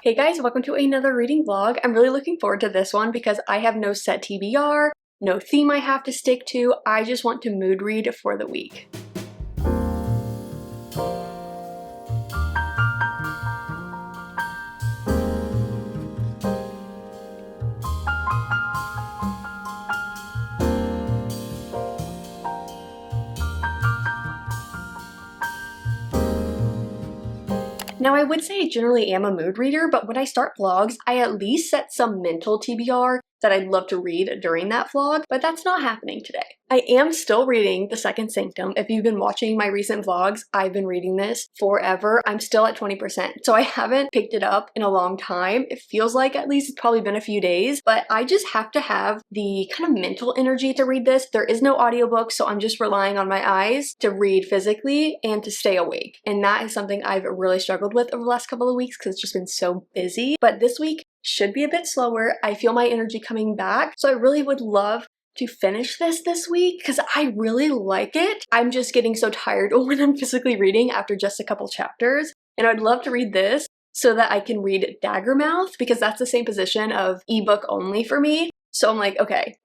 Hey guys, welcome to another reading vlog. I'm really looking forward to this one because I have no set TBR, no theme I have to stick to. I just want to mood read for the week. Now, I would say I generally am a mood reader, but when I start vlogs, I at least set some mental TBR that I'd love to read during that vlog, but that's not happening today. I am still reading The Second Sanctum. If you've been watching my recent vlogs, I've been reading this forever. I'm still at 20%, so I haven't picked it up in a long time. It feels like at least it's probably been a few days, but I just have to have the kind of mental energy to read this. There is no audiobook, so I'm just relying on my eyes to read physically and to stay awake. And that is something I've really struggled with over the last couple of weeks because it's just been so busy. But this week should be a bit slower. I feel my energy coming back, so I really would love to finish this week because I really like it. I'm just getting so tired when I'm physically reading after just a couple chapters, and I'd love to read this so that I can read Daggermouth because that's the same position of ebook only for me. So I'm like, okay,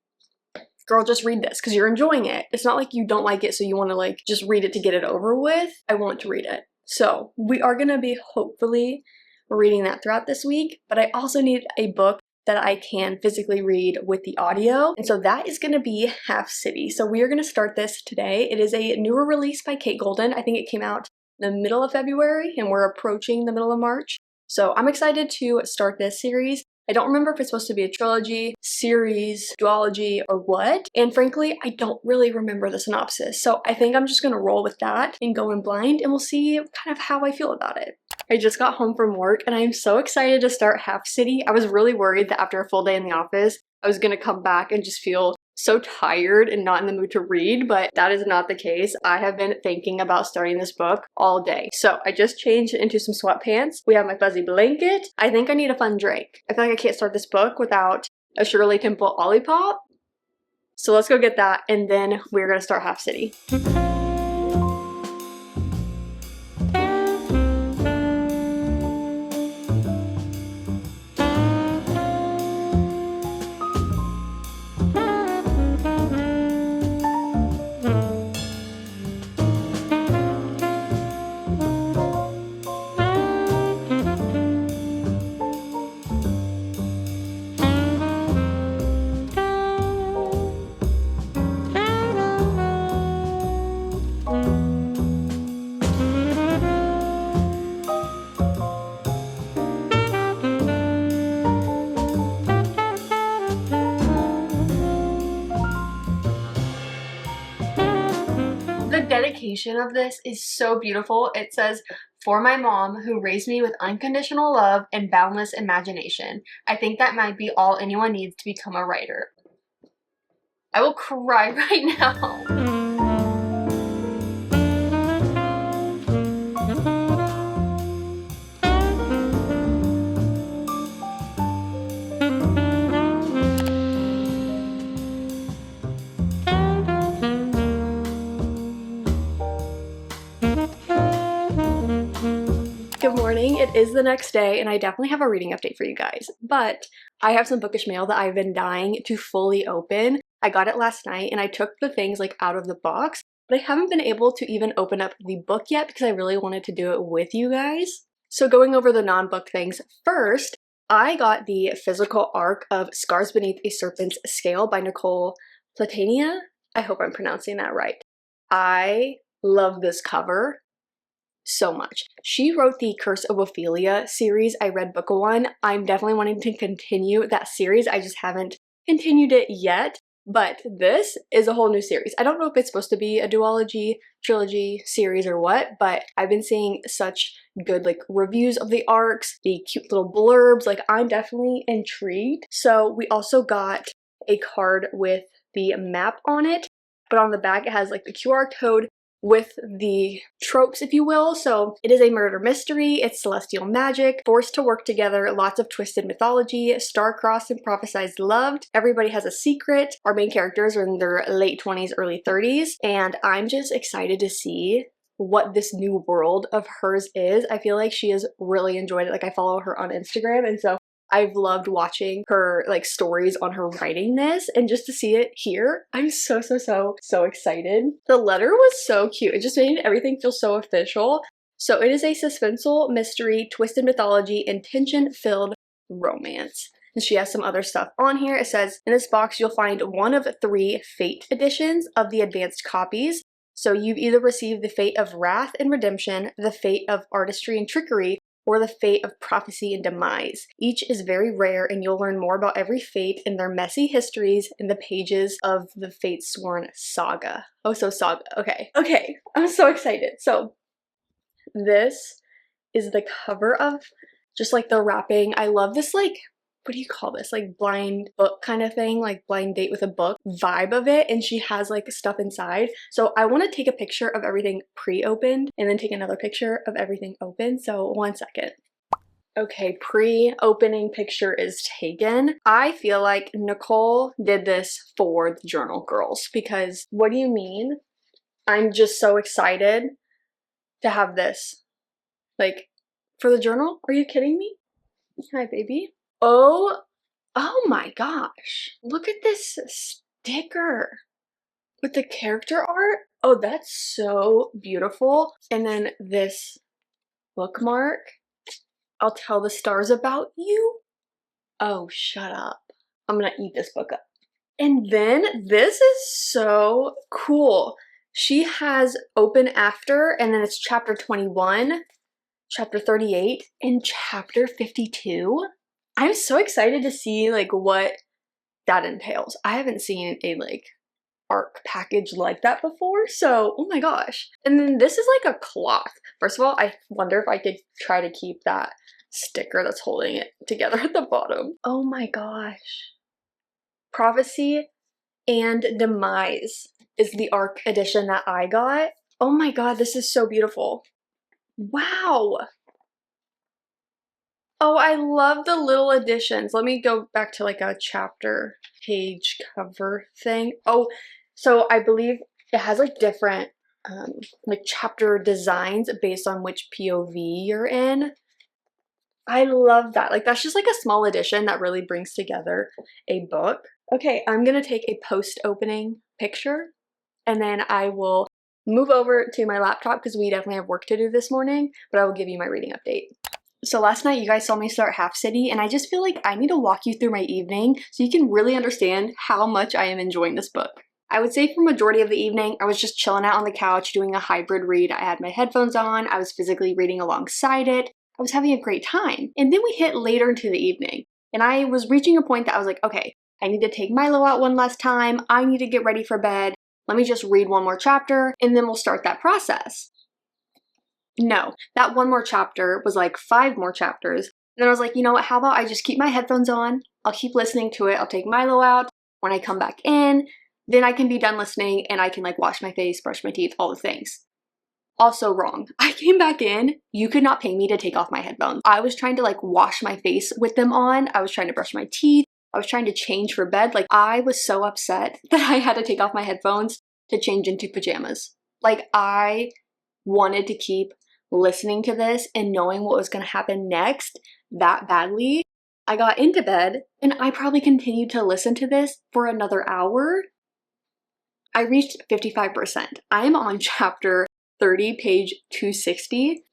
girl, just read this because you're enjoying it. It's not like you don't like it so you want to like just read it to get it over with. I want to read it. So we are gonna be hopefully reading that throughout this week, but I also need a book that I can physically read with the audio, and so that is going to be Half City. So we are going to start this today. It is a newer release by Kate Golden. I think it came out in the middle of February and we're approaching the middle of March. So I'm excited to start this series. I don't remember if it's supposed to be a trilogy, series, duology, or what. And frankly, I don't really remember the synopsis. So I think I'm just gonna roll with that and go in blind and we'll see kind of how I feel about it. I just got home from work and I'm so excited to start Half City. I was really worried that after a full day in the office, I was gonna come back and just feel so tired and not in the mood to read, but that is not the case. I have been thinking about starting this book all day. So I just changed into some sweatpants. We have my fuzzy blanket. I think I need a fun drink. I feel like I can't start this book without a Shirley Temple Olipop. So let's go get that and then we're gonna start Half City. The dedication of this is so beautiful. It says, "For my mom who raised me with unconditional love and boundless imagination. I think that might be all anyone needs to become a writer." I will cry right now. Good morning. It is the next day and I definitely have a reading update for you guys, but I have some bookish mail that I've been dying to fully open. I got it last night and I took the things like out of the box, but I haven't been able to even open up the book yet because I really wanted to do it with you guys. So going over the non-book things first, I got the physical arc of Scars Beneath a Serpent's Scale by Nicole Platania. I hope I'm pronouncing that right. I love this cover so much. She wrote the Curse of Ophelia series. I read book 1. I'm definitely wanting to continue that series. I just haven't continued it yet, but this is a whole new series. I don't know if it's supposed to be a duology, trilogy, series or what, but I've been seeing such good like reviews of the arcs, the cute little blurbs, like I'm definitely intrigued. So we also got a card with the map on it, but on the back it has like the QR code with the tropes, if you will. So it is a murder mystery, it's celestial magic, forced to work together, lots of twisted mythology, star-crossed and prophesized loved, everybody has a secret. Our main characters are in their late 20s, early 30s, and I'm just excited to see what this new world of hers is. I feel like she has really enjoyed it. Like I follow her on Instagram, and so I've loved watching her like stories on her writing this, and just to see it here, I'm so excited. The letter was so cute. It just made everything feel so official. So it is a suspenseful mystery, twisted mythology, and tension-filled romance. And she has some other stuff on here. It says, in this box, you'll find one of 3 Fate editions of the advanced copies. So you've either received the Fate of Wrath and Redemption, the Fate of Artistry and Trickery, or the Fate of Prophecy and Demise. Each is very rare, and you'll learn more about every fate and their messy histories in the pages of the Fatesworn saga. Oh, so saga. Okay. Okay. I'm so excited. So this is the cover of just like the wrapping. I love this, like, what do you call this? Like blind book kind of thing, like blind date with a book vibe of it. And she has like stuff inside. So I want to take a picture of everything pre-opened and then take another picture of everything open. So 1 second. Okay, pre-opening picture is taken. I feel like Nicole did this for the journal girls, because what do you mean? I'm just so excited to have this. Like, for the journal? Are you kidding me? Hi, baby. Oh my gosh. Look at this sticker with the character art. Oh, that's so beautiful. And then this bookmark. I'll tell the stars about you. Oh, shut up. I'm gonna eat this book up. And then this is so cool. She has open after, and then it's chapter 21, chapter 38, and chapter 52. I'm so excited to see like what that entails. I haven't seen a like ARC package like that before, so oh my gosh. And then this is like a cloth. First of all, I wonder if I could try to keep that sticker that's holding it together at the bottom. Oh my gosh. Prophecy and Demise is the ARC edition that I got. Oh my god, this is so beautiful. Wow. Oh, I love the little additions. Let me go back to like a chapter page cover thing. Oh, so I believe it has like different like chapter designs based on which POV you're in. I love that. Like that's just like a small addition that really brings together a book. Okay, I'm gonna take a post-opening picture and then I will move over to my laptop because we definitely have work to do this morning, but I will give you my reading update. So last night you guys saw me start Half City, and I just feel like I need to walk you through my evening so you can really understand how much I am enjoying this book. I would say for majority of the evening, I was just chilling out on the couch doing a hybrid read. I had my headphones on, I was physically reading alongside it, I was having a great time. And then we hit later into the evening, and I was reaching a point that I was like, okay, I need to take Milo out one last time, I need to get ready for bed, let me just read one more chapter, and then we'll start that process. No, that one more chapter was like 5 more chapters. And then I was like, you know what, how about I just keep my headphones on, I'll keep listening to it, I'll take Milo out, when I come back in, then I can be done listening and I can like wash my face, brush my teeth, all the things. Also wrong. I came back in, you could not pay me to take off my headphones. I was trying to like wash my face with them on, I was trying to brush my teeth, I was trying to change for bed. Like I was so upset that I had to take off my headphones to change into pajamas. Like I wanted to keep listening to this and knowing what was going to happen next that badly. I got into bed and I probably continued to listen to this for another hour. I reached 55%. I am on chapter 30, page 260.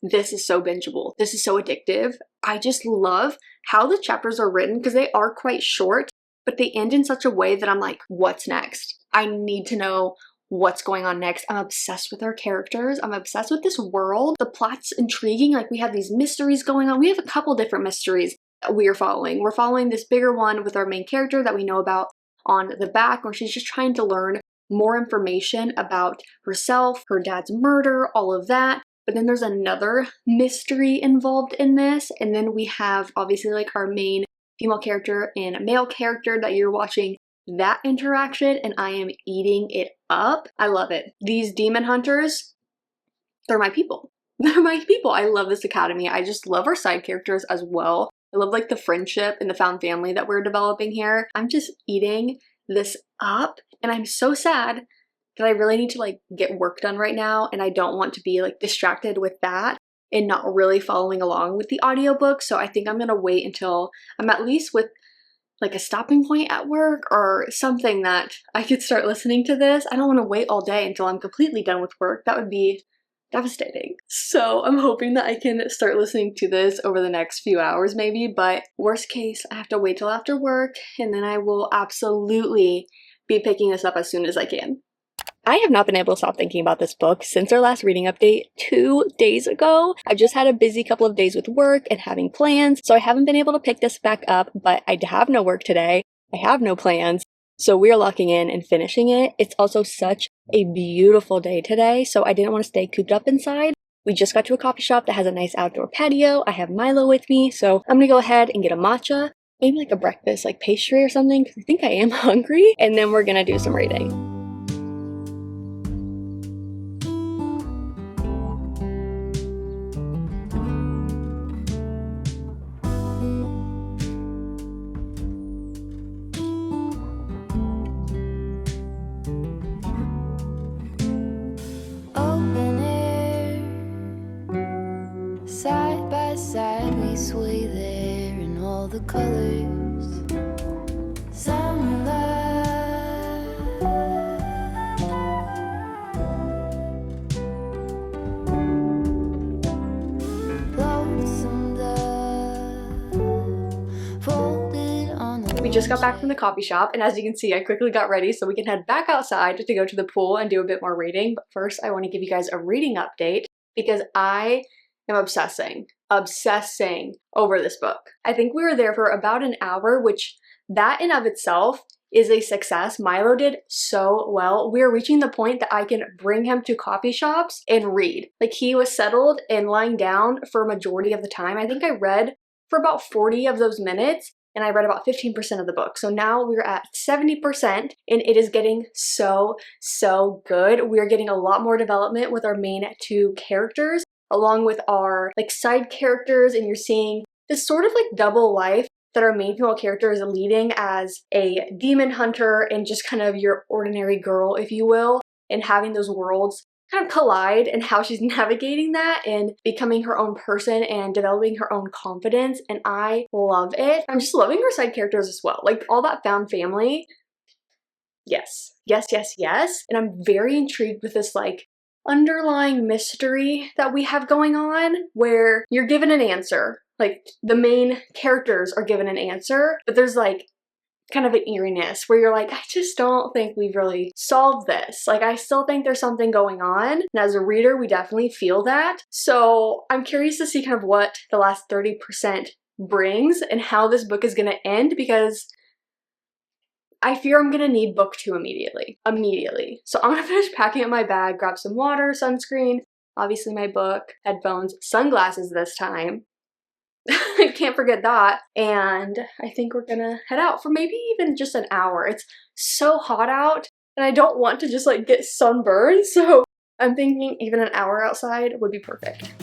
This is so bingeable. This is so addictive. I just love how the chapters are written because they are quite short, but they end in such a way that I'm like, what's next? I need to know what's going on next. I'm obsessed with our characters. I'm obsessed with this world. The plot's intriguing. Like we have these mysteries going on. We have a couple different mysteries that we are following. We're following this bigger one with our main character that we know about on the back, where she's just trying to learn more information about herself, her dad's murder, all of that. But then there's another mystery involved in this. And then we have obviously like our main female character and male character that you're watching that interaction, and I am eating it up. I love it. These demon hunters, they're my people. They're my people. I love this academy. I just love our side characters as well. I love like the friendship and the found family that we're developing here. I'm just eating this up, and I'm so sad that I really need to like get work done right now, and I don't want to be like distracted with that and not really following along with the audiobook. So I think I'm gonna wait until I'm at least with like a stopping point at work or something that I could start listening to this. I don't want to wait all day until I'm completely done with work. That would be devastating. So I'm hoping that I can start listening to this over the next few hours maybe, but worst case, I have to wait till after work, and then I will absolutely be picking this up as soon as I can. I have not been able to stop thinking about this book since our last reading update 2 days ago. I've just had a busy couple of days with work and having plans, so I haven't been able to pick this back up, but I have no work today. I have no plans, so we are locking in and finishing it. It's also such a beautiful day today, so I didn't want to stay cooped up inside. We just got to a coffee shop that has a nice outdoor patio. I have Milo with me, so I'm gonna go ahead and get a matcha, maybe like a breakfast, like pastry or something, because I think I am hungry, and then we're gonna do some reading. Side by side we sway there in all the colors. Some love, lonesome dove, folded on the. We just got back from the coffee shop, and as you can see, I quickly got ready so we can head back outside to go to the pool and do a bit more reading. But first, I want to give you guys a reading update because I am obsessing over this book. I think we were there for about an hour, which that in of itself is a success. Milo did so well. We are reaching the point that I can bring him to coffee shops and read. Like, he was settled and lying down for a majority of the time. I think I read for about 40 of those minutes, and I read about 15% of the book. So now we're at 70%, and it is getting so good. We are getting a lot more development with our main 2 characters, along with our like side characters, and you're seeing this sort of like double life that our main female character is leading as a demon hunter and just kind of your ordinary girl, if you will, and having those worlds kind of collide, and how she's navigating that and becoming her own person and developing her own confidence, and I love it. I'm just loving her side characters as well, like all that found family. Yes, and I'm very intrigued with this like underlying mystery that we have going on, where you're given an answer, like the main characters are given an answer, but there's like kind of an eeriness where you're like, I just don't think we've really solved this. Like, I still think there's something going on, and as a reader we definitely feel that. So I'm curious to see kind of what the last 30% brings and how this book is going to end, because I fear I'm gonna need book 2 immediately. So I'm gonna finish packing up my bag, grab some water, sunscreen, obviously my book, headphones, sunglasses this time. I can't forget that. And I think we're gonna head out for maybe even just an hour. It's so hot out, and I don't want to just like get sunburned, so I'm thinking even an hour outside would be perfect.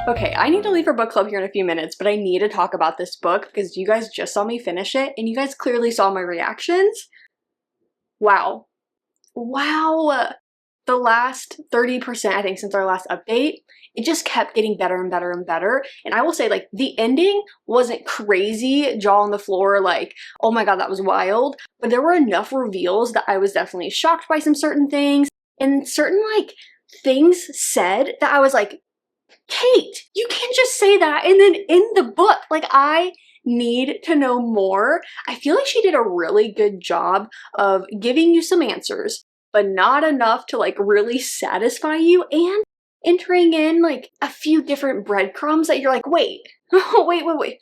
Okay, I need to leave for book club here in a few minutes, but I need to talk about this book because you guys just saw me finish it and you guys clearly saw my reactions. Wow. Wow. The last 30%, I think, since our last update, it just kept getting better and better and better. And I will say, like, the ending wasn't crazy, jaw on the floor, like, oh my god, that was wild. But there were enough reveals that I was definitely shocked by some certain things, and certain, like, things said that I was like, Kate, you can't just say that and then in the book. Like, I need to know more. I feel like she did a really good job of giving you some answers, but not enough to like really satisfy you, and entering in like a few different breadcrumbs that you're like, wait, wait.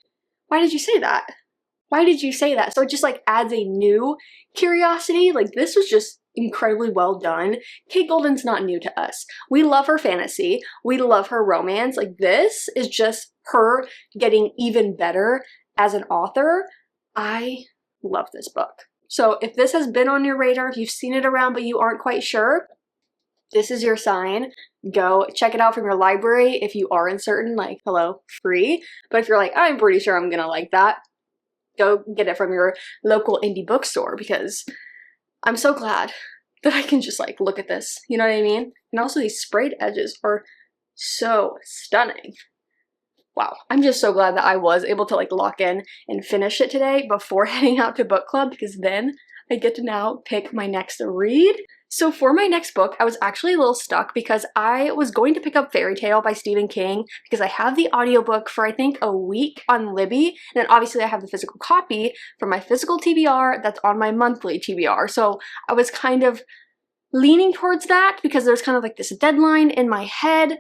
Why did you say that? Why did you say that? So it just like adds a new curiosity. Like, this was just incredibly well done. Kate Golden's not new to us. We love her fantasy. We love her romance. Like, this is just her getting even better as an author. I love this book. So if this has been on your radar, if you've seen it around but you aren't quite sure, this is your sign. Go check it out from your library if you are uncertain, like, hello, free. But if you're like, I'm pretty sure I'm gonna like that, go get it from your local indie bookstore, because I'm so glad that I can just like look at this, you know what I mean? And also these sprayed edges are so stunning. Wow, I'm just so glad that I was able to like lock in and finish it today before heading out to book club, because then I get to now pick my next read. So for my next book, I was actually a little stuck because I was going to pick up Fairy Tale by Stephen King because I have the audiobook for I think a week on Libby, and then obviously I have the physical copy for my physical TBR that's on my monthly TBR. So I was kind of leaning towards that because there's kind of like this deadline in my head.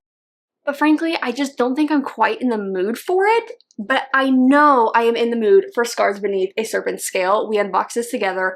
But frankly, I just don't think I'm quite in the mood for it. But I know I am in the mood for Scars Beneath a Serpent's Scale. We unboxed this together.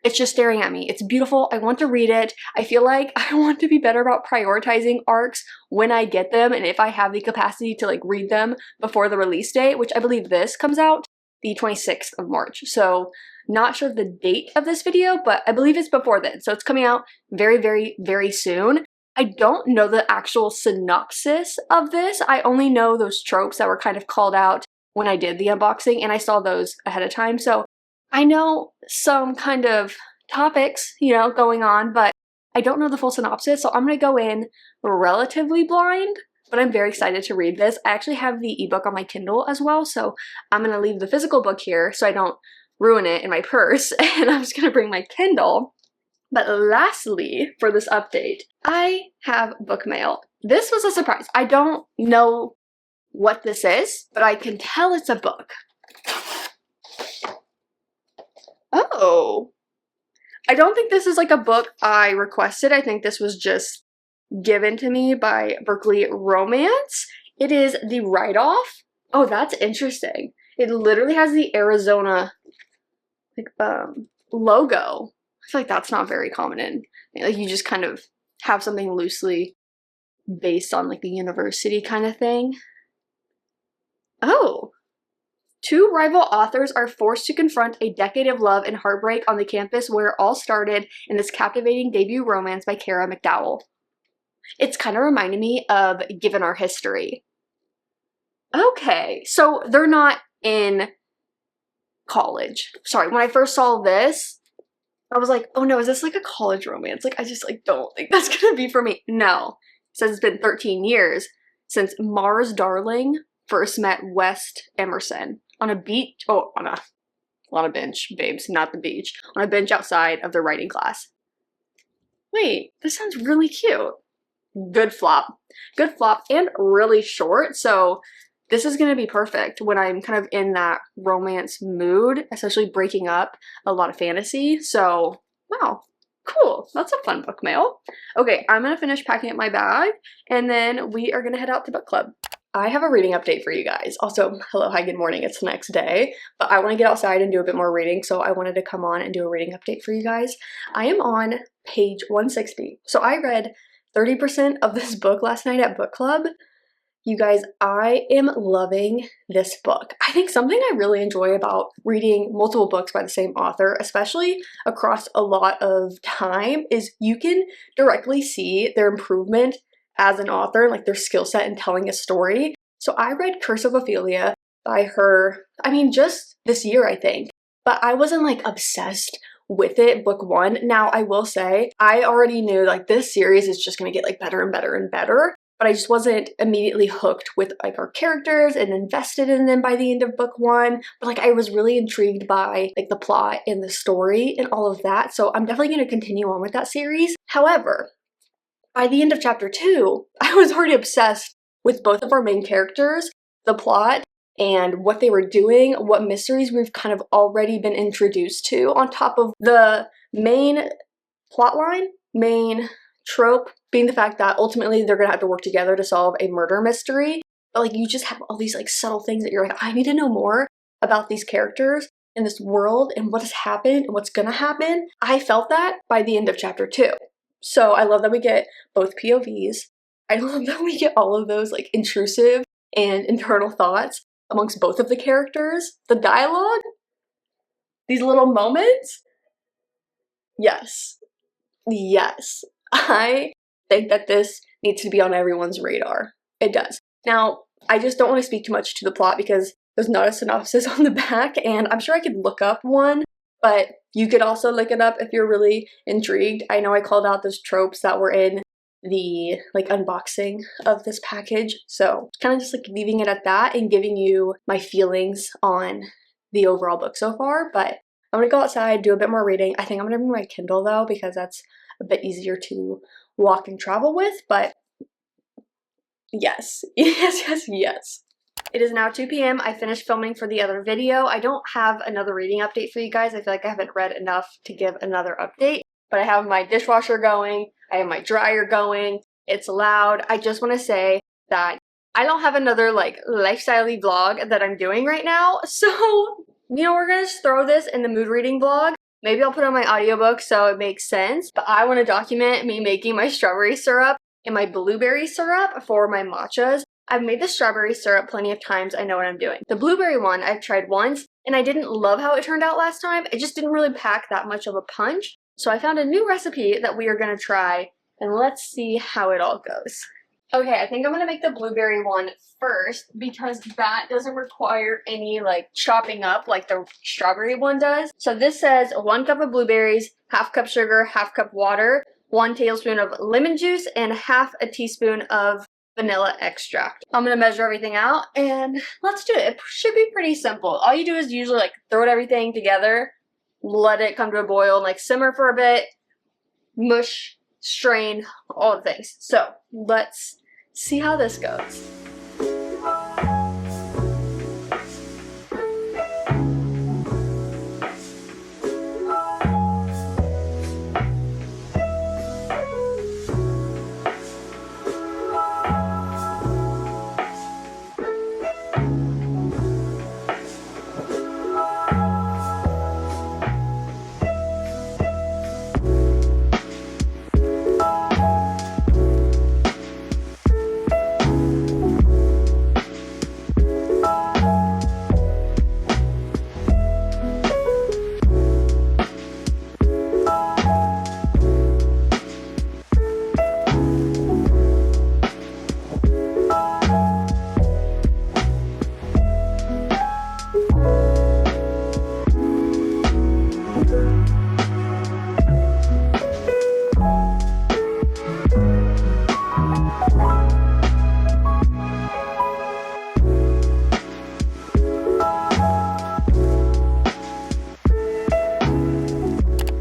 It's just staring at me. It's beautiful. I want to read it. I feel like I want to be better about prioritizing arcs when I get them, and if I have the capacity to like read them before the release date, which I believe this comes out the 26th of March. So not sure of the date of this video, but I believe it's before then. So it's coming out very, very, very soon. I don't know the actual synopsis of this. I only know those tropes that were kind of called out when I did the unboxing, and I saw those ahead of time. So I know some kind of topics, you know, going on, but I don't know the full synopsis. So I'm going to go in relatively blind, but I'm very excited to read this. I actually have the ebook on my Kindle as well. So I'm going to leave the physical book here so I don't ruin it in my purse. And I'm just going to bring my Kindle. But lastly, for this update, I have book mail. This was a surprise. I don't know what this is, but I can tell it's a book. Oh, I don't think this is like a book I requested. I think this was just given to me by Berkeley Romance. It is the write-off. Oh, that's interesting. It literally has the Arizona like logo. I feel like that's not very common in, like, you just kind of have something loosely based on like the university kind of thing. Oh. Two rival authors are forced to confront a decade of love and heartbreak on the campus where it all started in this captivating debut romance by Kara McDowell. It's kind of reminding me of Given Our History. Okay, so they're not in college. Sorry, when I first saw this, I was like, oh no, is this like a college romance? Like, I just like don't think that's gonna be for me. No, it says it's been 13 years since Mars Darling first met West Emerson on a beach, on a bench, babes, not the beach, on a bench outside of their writing class. Wait, this sounds really cute. Good flop, and really short, so this is gonna be perfect when I'm kind of in that romance mood, especially breaking up a lot of fantasy. So, wow, cool, that's a fun book mail. Okay, I'm gonna finish packing up my bag, and then we are gonna head out to book club. I have a reading update for you guys. Also, hello, hi, good morning, it's the next day, but I want to get outside and do a bit more reading, so I wanted to come on and do a reading update for you guys. I am on page 160. So I read 30% of this book last night at book club. You guys, I am loving this book. I think something I really enjoy about reading multiple books by the same author, especially across a lot of time, is you can directly see their improvement as an author, like their skill set in telling a story. So I read Curse of Ophelia by her, I mean, just this year, I think, but I wasn't like obsessed with it, book one. Now, I will say, I already knew like this series is just gonna get like better and better and better, but I just wasn't immediately hooked with like our characters and invested in them by the end of book one. But like I was really intrigued by like the plot and the story and all of that. So I'm definitely gonna continue on with that series. However, by the end of chapter 2, I was already obsessed with both of our main characters, the plot, and what they were doing, what mysteries we've kind of already been introduced to, on top of the main plotline, main trope being the fact that ultimately they're gonna have to work together to solve a murder mystery. But like you just have all these like subtle things that you're like, I need to know more about these characters in this world and what has happened and what's gonna happen. I felt that by the end of chapter 2. So I love that we get both POVs. I love that we get all of those like intrusive and internal thoughts amongst both of the characters. The dialogue, these little moments. Yes. Yes. I think that this needs to be on everyone's radar. It does. Now, I just don't want to speak too much to the plot because there's not a synopsis on the back, and I'm sure I could look up one, but you could also look it up if you're really intrigued. I know I called out those tropes that were in the like unboxing of this package, so kind of just like leaving it at that and giving you my feelings on the overall book so far. But I'm gonna go outside, do a bit more reading. I think I'm gonna bring my Kindle though because that's a bit easier to walk and travel with. But yes, yes. It is now 2 p.m. I finished filming for the other video. I don't have another reading update for you guys. I feel like I haven't read enough to give another update, but I have my dishwasher going. I have my dryer going. It's loud. I just want to say that I don't have another like lifestyle-y vlog that I'm doing right now. So, you know, we're going to just throw this in the mood reading vlog. Maybe I'll put on my audiobook so it makes sense, but I want to document me making my strawberry syrup and my blueberry syrup for my matchas. I've made the strawberry syrup plenty of times. I know what I'm doing. The blueberry one I've tried once and I didn't love how it turned out last time. It just didn't really pack that much of a punch. So I found a new recipe that we are going to try and let's see how it all goes. Okay, I think I'm going to make the blueberry one first because that doesn't require any like chopping up like the strawberry one does. So this says 1 cup of blueberries, ½ cup sugar, ½ cup water, 1 tablespoon of lemon juice, and ½ a teaspoon of vanilla extract. I'm gonna measure everything out and let's do it. It should be pretty simple. All you do is usually like throw everything together, let it come to a boil and like simmer for a bit, mush, strain, all the things. So let's see how this goes.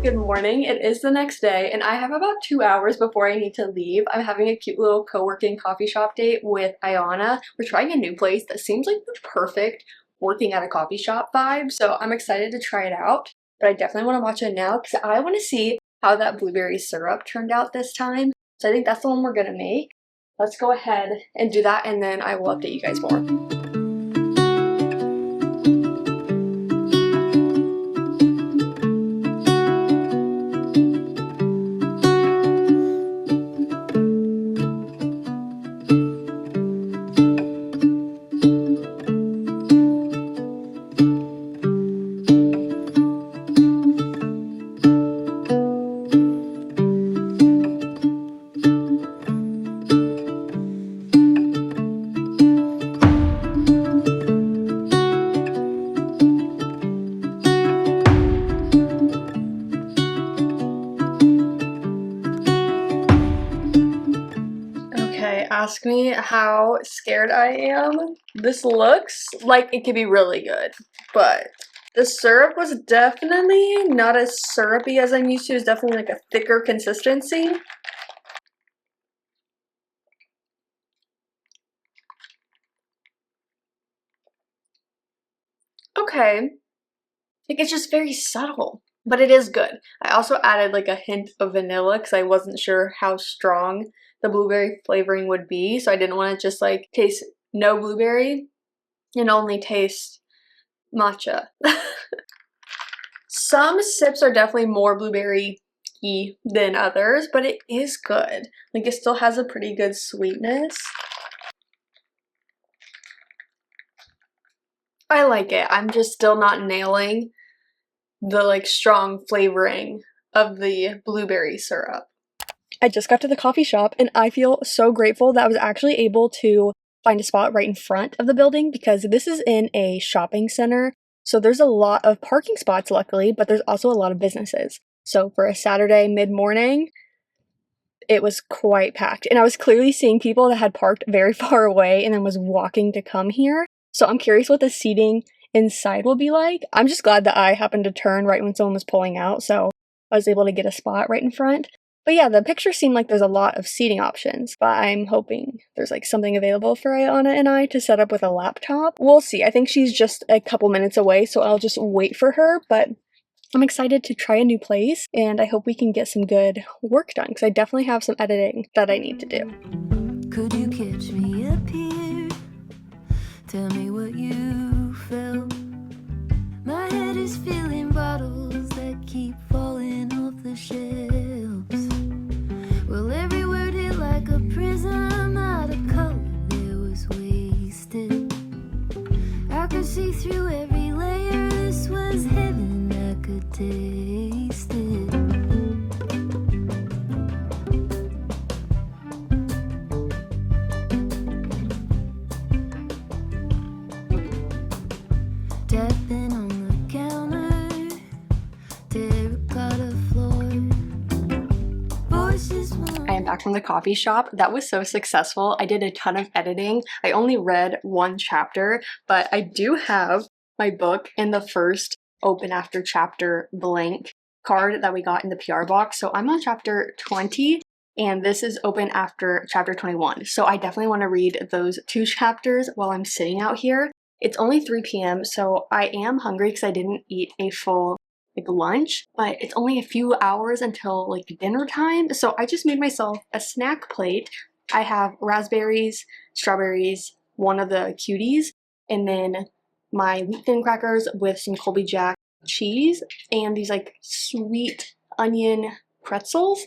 Good morning. It is the next day and I have about 2 hours before I need to leave. I'm having a cute little co-working coffee shop date with Ayana. We're trying a new place that seems like the perfect working at a coffee shop vibe, so I'm excited to try it out. But I definitely want to watch it now because I want to see how that blueberry syrup turned out this time. So I think that's the one we're gonna make. Let's go ahead and do that and then I will update you guys more. ask me how scared I am, this looks like it could be really good, but the syrup was definitely not as syrupy as I'm used to. It's definitely like a thicker consistency. Okay, like it's just very subtle, but it is good. I also added like a hint of vanilla because I wasn't sure how strong the blueberry flavoring would be, so I didn't want to just like taste no blueberry and only taste matcha. Some sips are definitely more blueberry-y than others, but it is good. Like it still has a pretty good sweetness. I like it. I'm just still not nailing the like strong flavoring of the blueberry syrup. I just got to the coffee shop and I feel so grateful that I was actually able to find a spot right in front of the building because this is in a shopping center. So there's a lot of parking spots luckily, but there's also a lot of businesses. So for a Saturday mid-morning, it was quite packed. And I was clearly seeing people that had parked very far away and then was walking to come here. So I'm curious what the seating inside will be like. I'm just glad that I happened to turn right when someone was pulling out, so I was able to get a spot right in front. But yeah, the picture seemed like there's a lot of seating options, but I'm hoping there's like something available for Ayana and I to set up with a laptop. We'll see. I think she's just a couple minutes away, so I'll just wait for her, but I'm excited to try a new place, and I hope we can get some good work done, because I definitely have some editing that I need to do. Could you catch me up here? Tell me what you felt. My head is filling bottles that keep falling off the shelves. Well, every word hit like a prism out of color that was wasted. I could see through every layer. This was heaven, I could taste it. Tapping on the counter, terracotta floor. Voices I am back from the coffee shop. That was so successful. I did a ton of editing. I only read one chapter, but I do have my book in the first open after chapter blank card that we got in the PR box. So I'm on chapter 20 and this is open after chapter 21. So I definitely want to read those two chapters while I'm sitting out here. It's only 3 p.m. so I am hungry because I didn't eat a full like lunch, but it's only a few hours until like dinner time. So I just made myself a snack plate. I have raspberries, strawberries, one of the cuties, and then my wheat thin crackers with some Colby Jack cheese and these like sweet onion pretzels.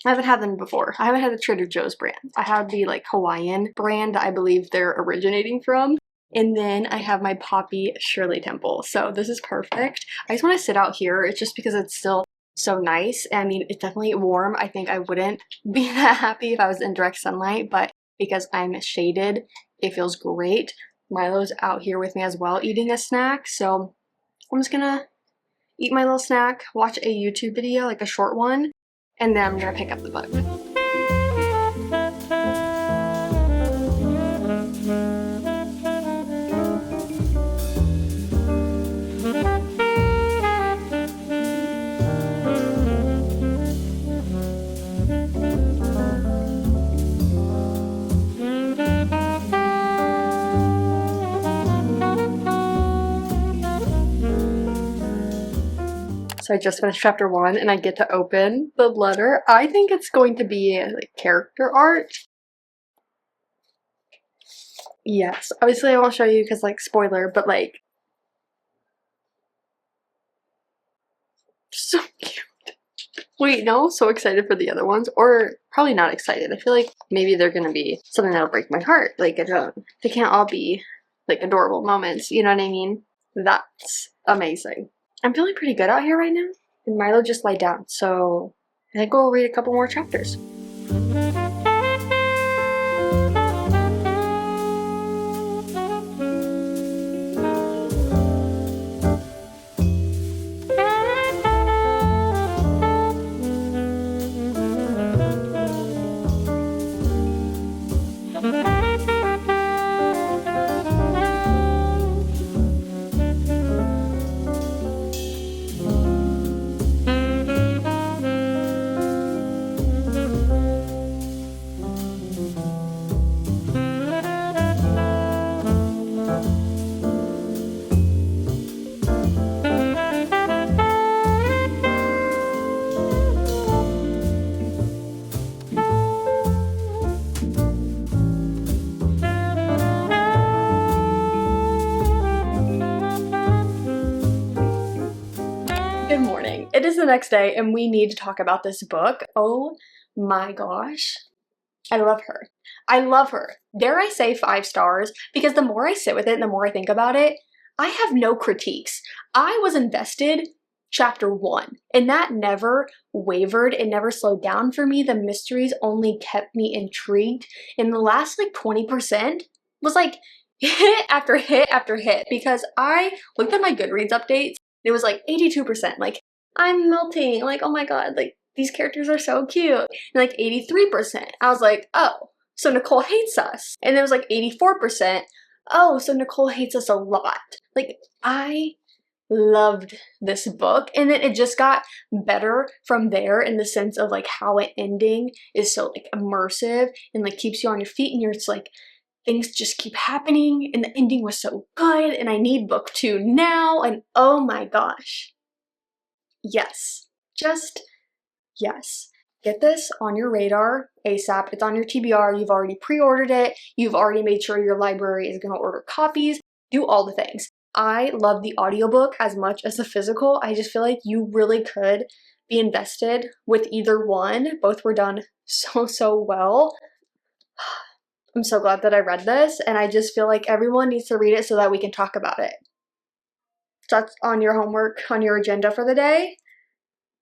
I haven't had them before. I haven't had the Trader Joe's brand. I have the like Hawaiian brand that I believe they're originating from. And then I have my Poppy Shirley Temple. So this is perfect. I just want to sit out here. It's just because it's still so nice. I mean, it's definitely warm. I think I wouldn't be that happy if I was in direct sunlight, but because I'm shaded, it feels great. Milo's out here with me as well, eating a snack. So I'm just gonna eat my little snack, watch a YouTube video, like a short one, and then I'm gonna pick up the book. So I just finished chapter 1 and I get to open the letter. I think it's going to be like character art. Yes, obviously I won't show you because like spoiler, but like so cute. Wait, no, so excited for the other ones, or probably not excited. I feel like maybe they're gonna be something that'll break my heart. Like they can't all be like adorable moments, you know what I mean? That's amazing. I'm feeling pretty good out here right now, and Milo just lied down, so I think we'll read a couple more chapters. is the next day and we need to talk about this book. Oh my gosh. I love her. I love her. Dare I say 5 stars? Because the more I sit with it, the more I think about it, I have no critiques. I was invested chapter 1 and that never wavered. It never slowed down for me. The mysteries only kept me intrigued. And the last like 20% was like hit after hit after hit, because I looked at my Goodreads updates. It was like 82%. Like, I'm melting. Like, oh my god, like these characters are so cute. And like 83%. I was like, oh, so Nicole hates us. And it was like 84%. Oh, so Nicole hates us a lot. Like, I loved this book, and then it just got better from there in the sense of like how an ending is so like immersive and like keeps you on your feet, and you're just like, things just keep happening, and the ending was so good, and I need book 2 now, and oh my gosh. Yes. Just yes. Get this on your radar ASAP. It's on your TBR. You've already pre-ordered it. You've already made sure your library is going to order copies. Do all the things. I love the audiobook as much as the physical. I just feel like you really could be invested with either one. Both were done so well. I'm so glad that I read this, and I just feel like everyone needs to read it so that we can talk about it. So that's on your homework, on your agenda for the day.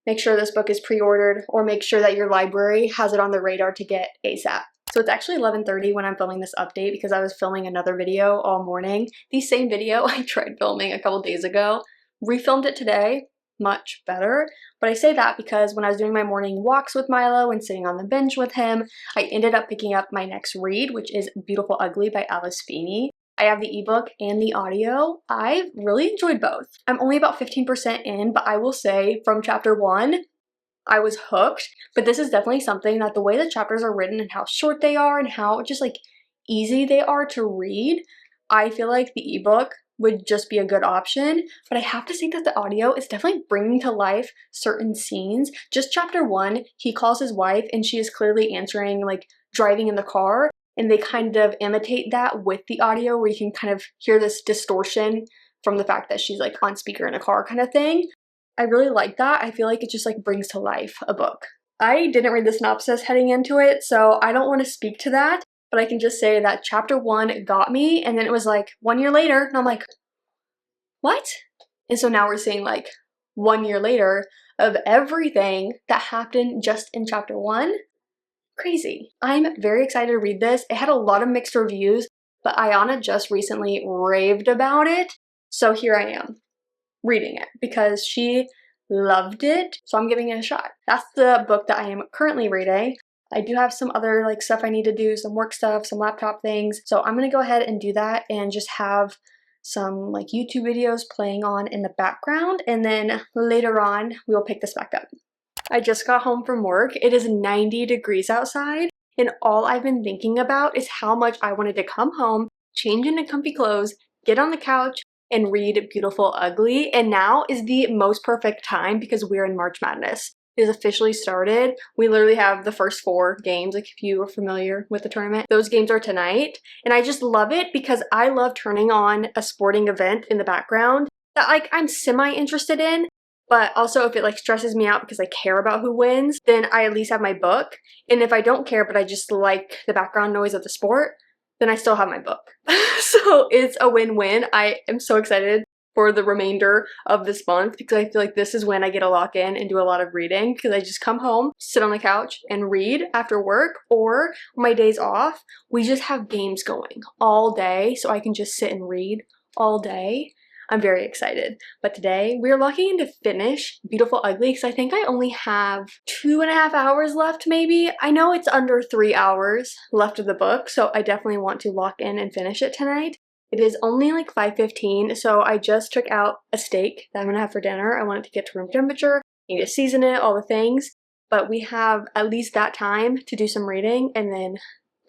Make sure this book is pre-ordered, or make sure that your library has it on the radar to get ASAP. So it's actually 11:30 when I'm filming this update because I was filming another video all morning. The same video I tried filming a couple days ago. Refilmed it today, much better. But I say that because when I was doing my morning walks with Milo and sitting on the bench with him, I ended up picking up my next read, which is Beautiful Ugly by Alice Feeney. I have the ebook and the audio. I've really enjoyed both. I'm only about 15% in, but I will say from chapter 1, I was hooked. But this is definitely something that the way the chapters are written and how short they are and how just like easy they are to read, I feel like the ebook would just be a good option. But I have to say that the audio is definitely bringing to life certain scenes. Just chapter 1, he calls his wife and she is clearly answering like driving in the car. And they kind of imitate that with the audio where you can kind of hear this distortion from the fact that she's like on speaker in a car kind of thing. I really like that. I feel like it just like brings to life a book. I didn't read the synopsis heading into it, so I don't want to speak to that, but I can just say that chapter 1 got me, and then it was like 1 year later, and I'm like, what? And so now we're seeing like 1 year later of everything that happened just in chapter 1. Crazy. I'm very excited to read this. It had a lot of mixed reviews, but Ayana just recently raved about it. So here I am reading it because she loved it. So I'm giving it a shot. That's the book that I am currently reading. I do have some other like stuff I need to do, some work stuff, some laptop things. So I'm going to go ahead and do that and just have some like YouTube videos playing on in the background. And then later on, we will pick this back up. I just got home from work. It is 90 degrees outside, and all I've been thinking about is how much I wanted to come home, change into comfy clothes, get on the couch, and read Beautiful Ugly. And now is the most perfect time because we're in March Madness. It has officially started. We literally have the first 4 games, like if you are familiar with the tournament. Those games are tonight, and I just love it because I love turning on a sporting event in the background that like I'm semi-interested in. But also if it like stresses me out because I care about who wins, then I at least have my book. And if I don't care but I just like the background noise of the sport, then I still have my book. So it's a win-win. I am so excited for the remainder of this month because I feel like this is when I get to lock in and do a lot of reading because I just come home, sit on the couch and read after work, or my days off, we just have games going all day so I can just sit and read all day. I'm very excited. But today we're lucky to finish Beautiful Ugly because I think I only have 2.5 hours left maybe. I know it's under 3 hours left of the book, so I definitely want to lock in and finish it tonight. It is only like 5:15, so I just took out a steak that I'm gonna have for dinner. I want it to get to room temperature, need to season it, all the things. But we have at least that time to do some reading and then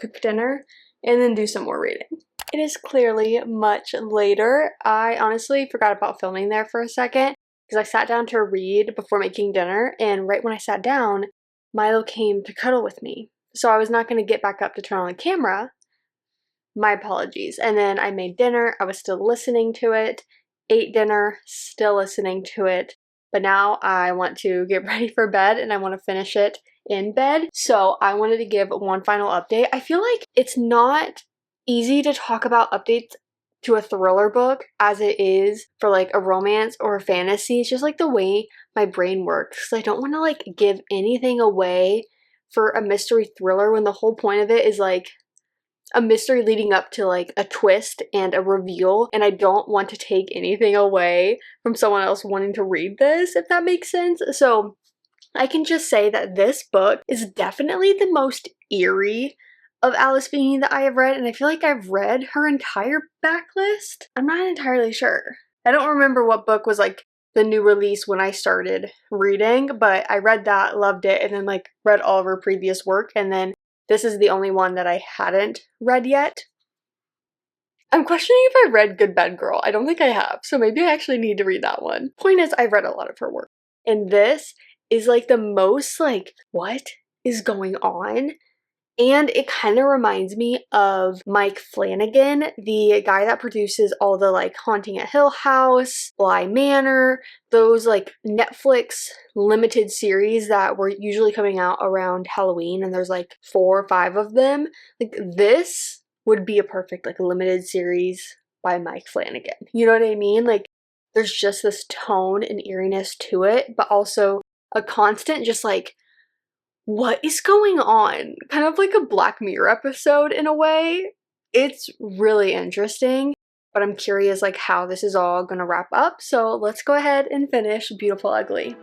cook dinner and then do some more reading. It is clearly much later. I honestly forgot about filming there for a second because I sat down to read before making dinner, and right when I sat down, Milo came to cuddle with me. So I was not going to get back up to turn on the camera. My apologies. And then I made dinner. I was still listening to it. Ate dinner, still listening to it. but now I want to get ready for bed and I want to finish it in bed. So I wanted to give one final update. I feel like it's not easy to talk about updates to a thriller book as it is for like a romance or a fantasy. It's just like the way my brain works. I don't want to like give anything away for a mystery thriller when the whole point of it is like a mystery leading up to like a twist and a reveal, and I don't want to take anything away from someone else wanting to read this, if that makes sense. So I can just say that this book is definitely the most eerie of Alice Feeney that I have read, and I feel like I've read her entire backlist. I'm not entirely sure. I don't remember what book was like the new release when I started reading, but I read that, loved it, and then like read all of her previous work, and then this is the only one that I hadn't read yet. I'm questioning if I read Good Bad Girl. I don't think I have, so maybe I actually need to read that one. Point is, I've read a lot of her work, and this is like the most like, what is going on? And it kind of reminds me of Mike Flanagan, the guy that produces all the like Haunting at Hill House, Bly Manor, those like Netflix limited series that were usually coming out around Halloween, and there's like 4 or 5 of them. Like this would be a perfect like limited series by Mike Flanagan. You know what I mean? Like there's just this tone and eeriness to it, but also a constant just like, what is going on? Kind of like a Black Mirror episode in a way. It's really interesting, but I'm curious like how this is all gonna wrap up. So let's go ahead and finish Beautiful Ugly.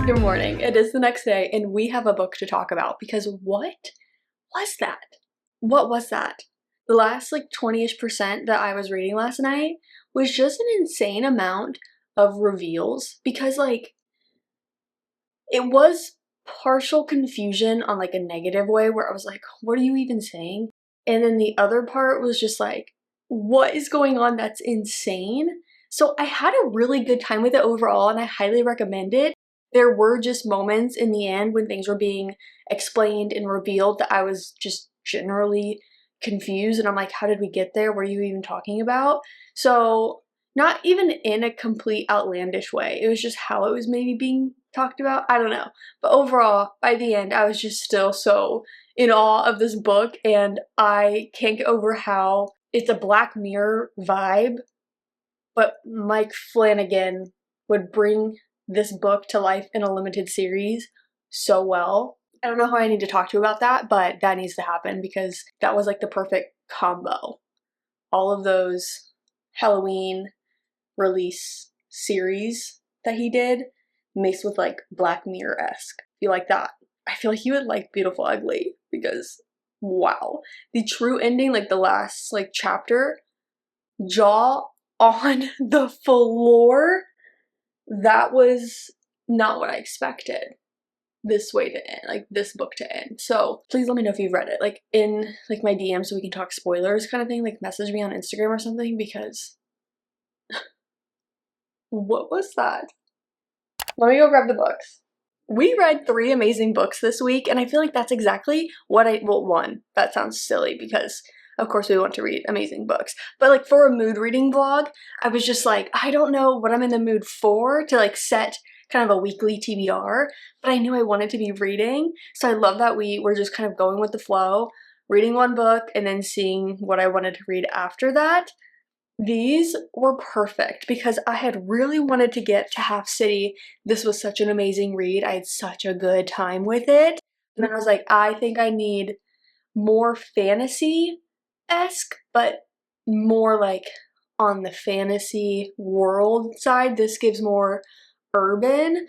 Good morning. It is the next day and we have a book to talk about because what was that? What was that? The last like 20-ish% that I was reading last night was just an insane amount of reveals because like it was partial confusion on like a negative way where I was like, what are you even saying? And then the other part was just like, what is going on? That's insane. So I had a really good time with it overall and I highly recommend it. There were just moments in the end when things were being explained and revealed that I was just generally confused and I'm like, how did we get there? What are you even talking about? So not even in a complete outlandish way. It was just how it was maybe being talked about. I don't know. But overall, by the end, I was just still so in awe of this book and I can't get over how it's a Black Mirror vibe, but Mike Flanagan would bring this book to life in a limited series so well. I don't know how I need to talk to you about that, but that needs to happen because that was like the perfect combo. All of those Halloween release series that he did mixed with like Black Mirror-esque. You like that? I feel like you would like Beautiful Ugly because wow. The true ending, like the last like chapter, jaw on the floor. That was not what I expected this way to end, like this book to end. So please let me know if you've read it, like in like my DM so we can talk spoilers kind of thing, like message me on Instagram or something because what was that? Let me go grab the books. We read 3 amazing books this week and I feel like that's exactly what well, one, that sounds silly because of course we want to read amazing books, but like for a mood reading vlog, I was just like, I don't know what I'm in the mood for to like set kind of a weekly TBR, but I knew I wanted to be reading. So I love that we were just kind of going with the flow, reading one book and then seeing what I wanted to read after that. These were perfect because I had really wanted to get to Half City. This was such an amazing read. I had such a good time with it. And then I was like, I think I need more fantasy-esque, but more like on the fantasy world side. This gives more urban.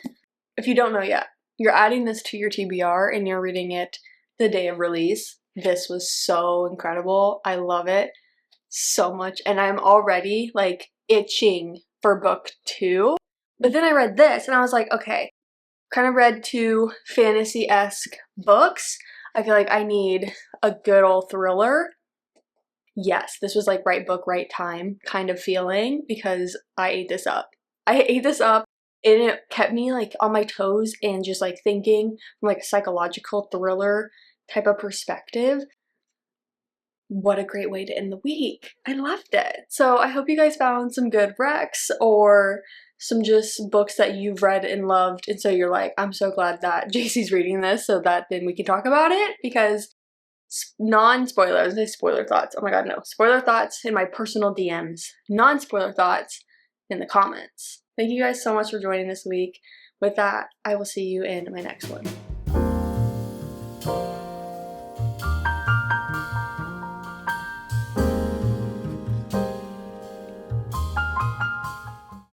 If you don't know yet, you're adding this to your TBR and you're reading it the day of release. This was so incredible. I love it. so much, and I'm already like itching for book 2. But then I read this and I was like, okay, kind of read 2 fantasy-esque books. I feel like I need a good old thriller. Yes, this was like right book, right time kind of feeling, because I ate this up. I ate this up and it kept me like on my toes and just like thinking from like a psychological thriller type of perspective. What a great way to end the week. I loved it. So I hope you guys found some good recs or some just books that you've read and loved, and so you're like, I'm so glad that JC's reading this so that then we can talk about it, because non-spoiler, I was gonna say spoiler thoughts. Oh my god, no. Spoiler thoughts in my personal DMs. Non-spoiler thoughts in the comments. Thank you guys so much for joining this week. With that, I will see you in my next one.